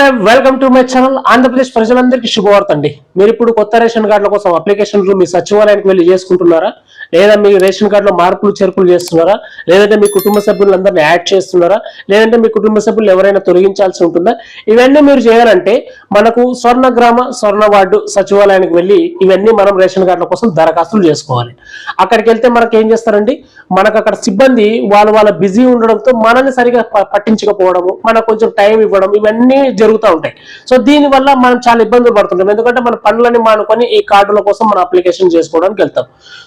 Hi welcome to my channel. Andhra Pradesh ప్రజలందరికీ శుభవార్త అండి. మీరు ఇప్పుడు కొత్త రేషన్ కార్డుల కోసం అప్లికేషన్లు మీ సచివాలయానికి వెళ్ళి చేసుకుంటున్నారా, లేదా మీ రేషన్ కార్డులో మార్పులు చేర్పులు చేస్తున్నారా, లేదంటే మీ కుటుంబ సభ్యులందరినీ యాడ్ చేస్తున్నారా, లేదంటే మీ కుటుంబ సభ్యులు ఎవరైనా తొలగించాల్సి ఉంటుందా? ఇవన్నీ మీరు చేయాలంటే మనకు స్వర్ణగ్రామ స్వర్ణ వార్డు సచివాలయానికి వెళ్ళి ఇవన్నీ మనం రేషన్ కార్డుల కోసం దరఖాస్తులు చేసుకోవాలి. అక్కడికి వెళ్తే మనకి ఏం చేస్తారండి, మనకు అక్కడ సిబ్బంది వాళ్ళ బిజీ ఉండడంతో మనల్ని సరిగా పట్టించకపోవడము, మనకు కొంచెం టైం ఇవ్వడం, ఇవన్నీ జరుగుతూ ఉంటాయి. సో దీనివల్ల మనం చాలా ఇబ్బందులు పడుతుంటాం. ఎందుకంటే మన పనులని మానుకొని ఈ కార్డుల కోసం మనం అప్లికేషన్ చేసుకోవడానికి వెళ్తాం.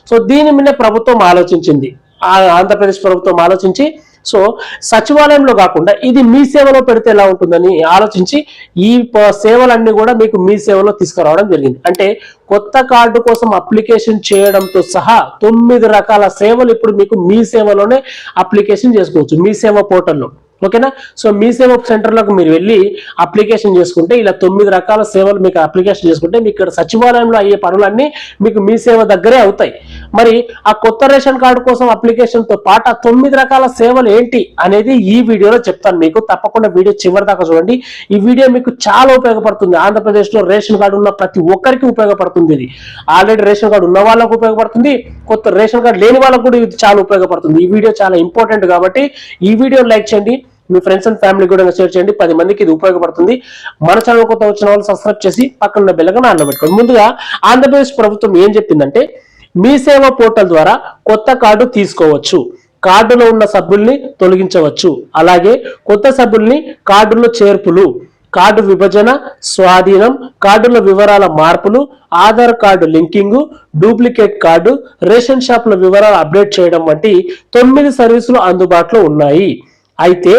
సో దీని మీద ప్రభుత్వం ఆలోచించింది, ఆంధ్రప్రదేశ్ ప్రభుత్వం ఆలోచించి సో సచివాలయంలో కాకుండా ఇది మీ సేవలో పెడితే ఎలా ఉంటుందని ఆలోచించి ఈ సేవలన్నీ కూడా మీకు మీ సేవలో తీసుకురావడం జరిగింది. అంటే కొత్త కార్డు కోసం అప్లికేషన్ చేయడంతో సహా 9 రకాల సేవలు ఇప్పుడు మీకు మీ సేవలోనే అప్లికేషన్ చేసుకోవచ్చు, మీ సేవ పోర్టల్లో. ఓకేనా? సో మీ సేవ సెంటర్లకు మీరు వెళ్ళి అప్లికేషన్ చేసుకుంటే ఇలా 9 రకాల సేవలు మీకు అప్లికేషన్ చేసుకుంటే మీకు ఇక్కడ సచివాలయంలో అయ్యే పనులన్నీ మీకు మీ సేవ దగ్గరే అవుతాయి. మరి ఆ కొత్త రేషన్ కార్డు కోసం అప్లికేషన్తో పాటు ఆ 9 రకాల సేవలు ఏంటి అనేది ఈ వీడియోలో చెప్తాను మీకు. తప్పకుండా వీడియో చివరి దాకా చూడండి. ఈ వీడియో మీకు చాలా ఉపయోగపడుతుంది. ఆంధ్రప్రదేశ్లో రేషన్ కార్డు ఉన్న ప్రతి ఒక్కరికి ఉపయోగపడుతుంది. ఇది ఆల్రెడీ రేషన్ కార్డు ఉన్న వాళ్ళకు ఉపయోగపడుతుంది, కొత్త రేషన్ కార్డు లేని వాళ్ళకు కూడా ఇది చాలా ఉపయోగపడుతుంది. ఈ వీడియో చాలా ఇంపార్టెంట్ కాబట్టి ఈ వీడియో లైక్ చేయండి, మీ ఫ్రెండ్స్ అండ్ ఫ్యామిలీ కూడా షేర్ చేయండి. 10 మందికి ఇది ఉపయోగపడుతుంది. మన ఛానల్ కొత్త వచ్చిన వాళ్ళు సబ్స్క్రైబ్ చేసి పక్కన బెల్ ఐకాన్ ఆన్లో పెట్టుకోండి. ముందుగా ఆంధ్రప్రదేశ్ ప్రభుత్వం ఏం చెప్పిందంటే మీ సేవ పోర్టల్ ద్వారా కొత్త కార్డు తీసుకోవచ్చు, కార్డులో ఉన్న సభ్యుల్ని తొలగించవచ్చు, అలాగే కొత్త సభ్యుల్ని కార్డులో చేర్పులు, కార్డు విభజన, స్వాధీనం, కార్డుల వివరాల మార్పులు, Aadhaar card linking, duplicate card, ration షాపుల వివరాలు అప్డేట్ చేయడం వంటి 9 సర్వీసులు అందుబాటులో ఉన్నాయి. అయితే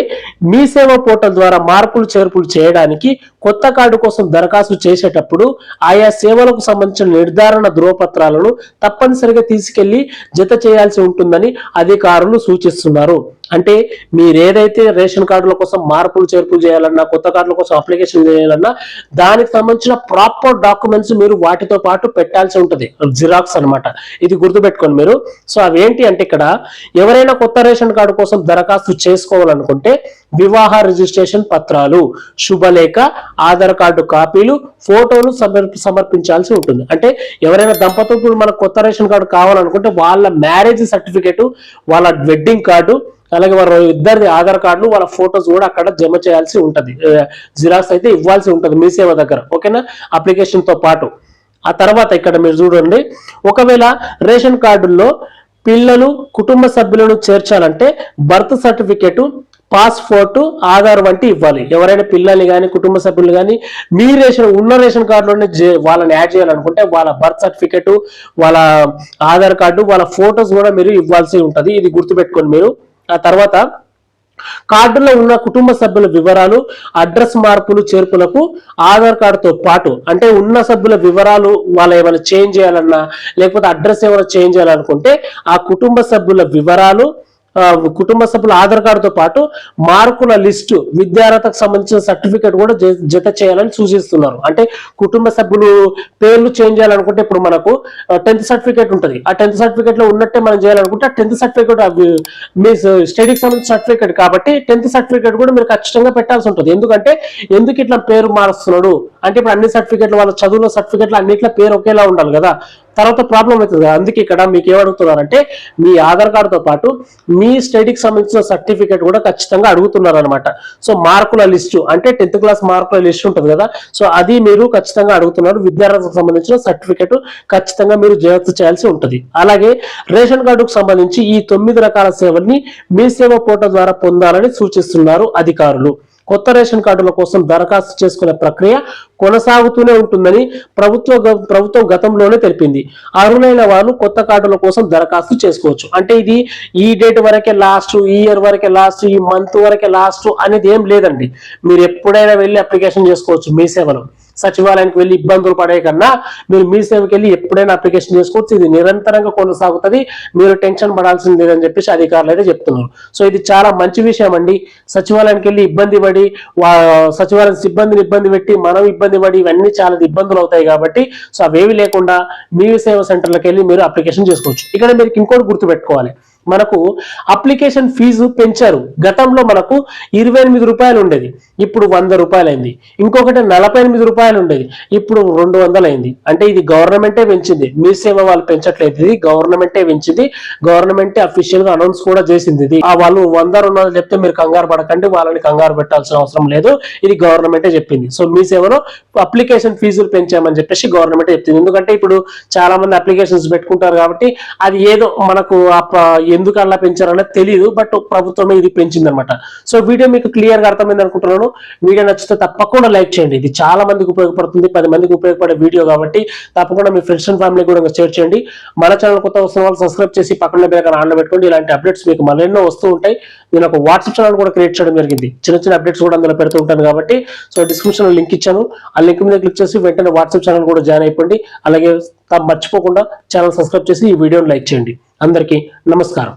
మీ సేవ పోర్టల్ ద్వారా మార్పులు చేర్పులు చేయడానికి కొత్త కార్డు కోసం దరఖాస్తు చేసేటప్పుడు ఆయా సేవలకు సంబంధించిన నిర్ధారణ ధృవపత్రాలను తప్పనిసరిగా తీసుకెళ్లి జత చేయాల్సి ఉంటుందని అధికారులు సూచిస్తున్నారు. అంటే మీరు ఏదైతే రేషన్ కార్డుల కోసం మార్పులు చేర్పులు చేయాలన్నా, కొత్త కార్డుల కోసం అప్లికేషన్ చేయాలన్నా దానికి సంబంధించిన ప్రాపర్ డాక్యుమెంట్స్ మీరు వాటితో పాటు పెట్టాల్సి ఉంటుంది, జిరాక్స్ అన్నమాట. ఇది గుర్తుపెట్టుకోండి మీరు. సో అవేంటి అంటే ఇక్కడ ఎవరైనా కొత్త రేషన్ కార్డు కోసం దరఖాస్తు చేసుకోవాలనుకుంటే వివాహ రిజిస్ట్రేషన్ పత్రాలు, శుభలేఖ, ఆధార్ కార్డు కాపీలు, ఫోటోలు సమర్పించాల్సి ఉంటుంది. అంటే ఎవరైనా దంపతులు మనకు కొత్త రేషన్ కార్డు కావాలనుకుంటే వాళ్ళ మ్యారేజ్ సర్టిఫికేట్, వాళ్ళ వెడ్డింగ్ కార్డు, అలాగే వారు ఇద్దరిది ఆధార్ కార్డులు, వాళ్ళ ఫోటోస్ కూడా అక్కడ జమ చేయాల్సి ఉంటది, జిరాక్స్ అయితే ఇవ్వాల్సి ఉంటుంది మీ సేవ దగ్గర. ఓకేనా? అప్లికేషన్ తో పాటు. ఆ తర్వాత ఇక్కడ మీరు చూడండి, ఒకవేళ రేషన్ కార్డుల్లో పిల్లలు, కుటుంబ సభ్యులను చేర్చాలంటే బర్త్ సర్టిఫికేట్, పాస్పోర్ట్, ఆధార్ వంటి ఇవ్వాలి. ఎవరైనా పిల్లల్ని కానీ కుటుంబ సభ్యులు కానీ మీ ఉన్న రేషన్ కార్డులోనే వాళ్ళని యాడ్ చేయాలనుకుంటే వాళ్ళ బర్త్ సర్టిఫికేట్, వాళ్ళ ఆధార్ కార్డు, వాళ్ళ ఫోటోస్ కూడా మీరు ఇవ్వాల్సి ఉంటుంది. ఇది గుర్తుపెట్టుకోండి మీరు. ఆ తర్వాత కార్డులో ఉన్న కుటుంబ సభ్యుల వివరాలు, అడ్రస్ మార్పులు చేర్పులకు ఆధార్ కార్డుతో పాటు, అంటే ఉన్న సభ్యుల వివరాలు వాళ్ళు ఏమైనా చేంజ్ చేయాలన్నా, లేకపోతే అడ్రస్ ఏమైనా చేంజ్ చేయాలనుకుంటే ఆ కుటుంబ సభ్యుల వివరాలు, కుటుంబ సభ్యుల ఆధార్ కార్డుతో పాటు మార్కుల లిస్టు, విద్యార్హతకు సంబంధించిన సర్టిఫికేట్ కూడా జత చేయాలని సూచిస్తున్నారు. అంటే కుటుంబ సభ్యులు పేర్లు చేంజ్ చేయాలనుకుంటే ఇప్పుడు మనకు 10th సర్టిఫికేట్ ఉంటుంది. ఆ 10th సర్టిఫికేట్ లో ఉన్నట్టే మనం చేయాలనుకుంటే 10th సర్టిఫికేట్ మీ స్టడీకి సంబంధించిన సర్టిఫికేట్ కాబట్టి 10th సర్టిఫికేట్ కూడా మీరు ఖచ్చితంగా పెట్టాల్సి ఉంటుంది. ఎందుకు ఇట్లా పేరు మారుస్తున్నాడు అంటే ఇప్పుడు అన్ని సర్టిఫికేట్లు వాళ్ళ చదువుల సర్టిఫికేట్లు అన్నిట్లో పేరు ఒకేలా ఉండాలి కదా, తర్వాత ప్రాబ్లం అవుతుంది. అందుకే ఇక్కడ మీకు ఏమడుగుతున్నారంటే మీ ఆధార్ కార్డుతో పాటు మీ స్టడీకి సంబంధించిన సర్టిఫికేట్ కూడా ఖచ్చితంగా అడుగుతున్నారు అనమాట. సో మార్కుల లిస్టు అంటే 10th క్లాస్ మార్కుల లిస్ట్ ఉంటుంది కదా, సో అది మీరు ఖచ్చితంగా అడుగుతున్నారు. విద్యార్థులకు సంబంధించిన సర్టిఫికేట్ ఖచ్చితంగా మీరు జత చేయాల్సి ఉంటుంది. అలాగే రేషన్ కార్డుకు సంబంధించి ఈ 9 రకాల సేవల్ని మీ సేవ పోర్టల్ ద్వారా పొందాలని సూచిస్తున్నారు అధికారులు. కొత్త రేషన్ కార్డుల కోసం దరఖాస్తు చేసుకునే ప్రక్రియ కొనసాగుతూనే ఉంటుందని ప్రభుత్వం గతంలోనే తెలిపింది. అర్హులైన వారు కొత్త కార్డుల కోసం దరఖాస్తు చేసుకోవచ్చు. అంటే ఇది ఈ డేట్ వరకే లాస్ట్, ఈ ఇయర్ వరకే లాస్ట్, ఈ మంత్ వరకే లాస్ట్ అనేది ఏం లేదండి. మీరు ఎప్పుడైనా వెళ్ళి అప్లికేషన్ చేసుకోవచ్చు మీ సేవలో. సచివాలయానికి వెళ్ళి ఇబ్బందులు పడే కన్నా మీరు మీ సేవకి వెళ్ళి ఎప్పుడైనా అప్లికేషన్ చేసుకోవచ్చు. ఇది నిరంతరంగా కొనసాగుతుంది, మీరు టెన్షన్ పడాల్సింది లేదని చెప్పేసి అధికారులు అయితే చెప్తున్నారు. సో ఇది చాలా మంచి విషయం అండి. సచివాలయానికి వెళ్ళి ఇబ్బంది పడి సచివాలయం సిబ్బందిని ఇబ్బంది పెట్టి మనం ఇబ్బంది పడి ఇవన్నీ చాలా ఇబ్బందులు అవుతాయి కాబట్టి సో అవేవి లేకుండా మీ సేవ సెంటర్లకు వెళ్ళి మీరు అప్లికేషన్ చేసుకోవచ్చు. ఇక్కడ మీరు ఇంకోటి గుర్తుపెట్టుకోవాలి, మనకు అప్లికేషన్ ఫీజు పెంచారు. గతంలో మనకు 28 రూపాయలు ఉండేది, ఇప్పుడు 100 రూపాయలు అయింది. ఇంకొకటి 48 రూపాయలు ఉండేది, ఇప్పుడు 200 అయింది. అంటే ఇది గవర్నమెంటే పెంచింది, మీ సేవ వాళ్ళు పెంచట్లేదు, ఇది గవర్నమెంటే పెంచింది. గవర్నమెంటే అఫీషియల్ గా అనౌన్స్ కూడా చేసింది. ఇది వాళ్ళు 100 200 చెప్తే మీరు కంగారు పడకండి, వాళ్ళని కంగారు పెట్టాల్సిన అవసరం లేదు, ఇది గవర్నమెంటే చెప్పింది. సో మీ సేవలో అప్లికేషన్ ఫీజులు పెంచామని చెప్పేసి గవర్నమెంట్ చెప్తుంది. ఎందుకంటే ఇప్పుడు చాలా మంది అప్లికేషన్స్ పెట్టుకుంటారు కాబట్టి అది ఏదో మనకు ఎందుకు అలా పెంచారనేది తెలియదు, బట్ ప్రభుత్వమే ఇది పెంచింది అనమాట. సో వీడియో మీకు క్లియర్ గా అర్థమైంది అనుకుంటున్నాను. వీడియో నచ్చితే తప్పకుండా లైక్ చేయండి, ఇది చాలా మందికి ఉపయోగపడుతుంది, 10 మందికి ఉపయోగపడే వీడియో కాబట్టి తప్పకుండా మీ ఫ్రెండ్స్ అండ్ ఫ్యామిలీ కూడా షేర్ చేయండి. మన ఛానల్ కొత్త వస్తున్న వాళ్ళు సబ్స్క్రైబ్ చేసి పక్కన బెల్ ఐకాన్ ఆన్లో పెట్టుకోండి. ఇలాంటి అప్డేట్స్ మీకు మరెన్నో వస్తూ ఉంటాయి. నేను ఒక వాట్సాప్ ఛానల్ కూడా క్రియేట్ చేయడం జరిగింది, చిన్న చిన్న అప్డేట్స్ కూడా అందులో పెడుతూ ఉంటాను కాబట్టి. సో డిస్క్రిప్షన్ లో లింక్ ఇచ్చాను, ఆ లింక్ మీద క్లిక్ చేసి వెంటనే వాట్సాప్ ఛానల్ కూడా జాయిన్ అయిపోండి. అలాగే మర్చిపోకుండా ఛానల్ సబ్స్క్రైబ్ చేసి ఈ వీడియోని లైక్ చేయండి. అందరికీ నమస్కారం.